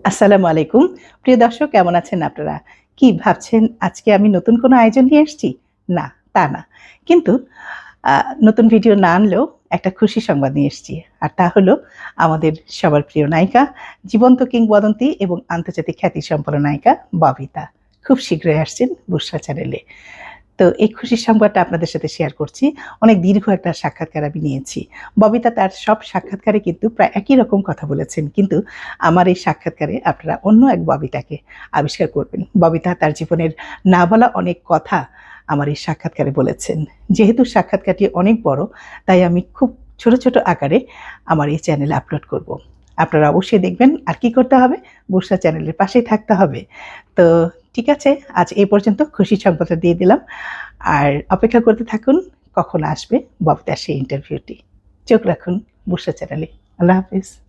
আসসালামু আলাইকুম। প্রিয় দর্শক কেমন আছেন আপনারা? কি ভাবছেন আজকে আমি নতুন কোনো আয়োজন নিয়ে এসেছি? না, তা না। কিন্তু আ নতুন ভিডিও না আনলেও একটা খুশি সংবাদ নিয়ে এসেছি। আর তা হলো আমাদের সবার প্রিয় নায়িকা, জীবন্ত কিংবদন্তি এবং আন্তর্জাতিক খ্যাতিসম্পন্ন নায়িকা ববিতা। খুব শীঘ্রই আসছেন বুশরা চ্যানেলে। তো এই খুশির সংবাদটা আপনাদের সাথে শেয়ার করছি। অনেক দীর্ঘ একটা সাক্ষাৎকার আমি নিয়েছি। ববিতা তার সব সাক্ষাৎকারে কিন্তু প্রায় একই রকম কথা বলেছেন। কিন্তু আমার এই সাক্ষাৎকারে আপনারা অন্য এক ববিতাকে আবিষ্কার করবেন। ববিতা তার জীবনের না বলা অনেক কথা আমার এই সাক্ষাৎকারে বলেছেন। যেহেতু সাক্ষাৎকারটি অনেক বড়, তাই আমি খুব ছোট, ছোট আকারে আমার এই চ্যানেলে আপলোড করব। আপনারা অবশ্যই দেখবেন। আর কি করতে হবে? বুশরা চ্যানেলের পাশেই থাকতে হবে। তো ঠিক আছে, আজ এই পর্যন্ত খুশির সংবাদটা দিয়ে দিলাম। আর অপেক্ষা করতে থাকুন কখন আসবে ববিতার সেই ইন্টারভিউটি। চোখ রাখুন বুশরা চ্যানেলে। আল্লাহ হাফেজ।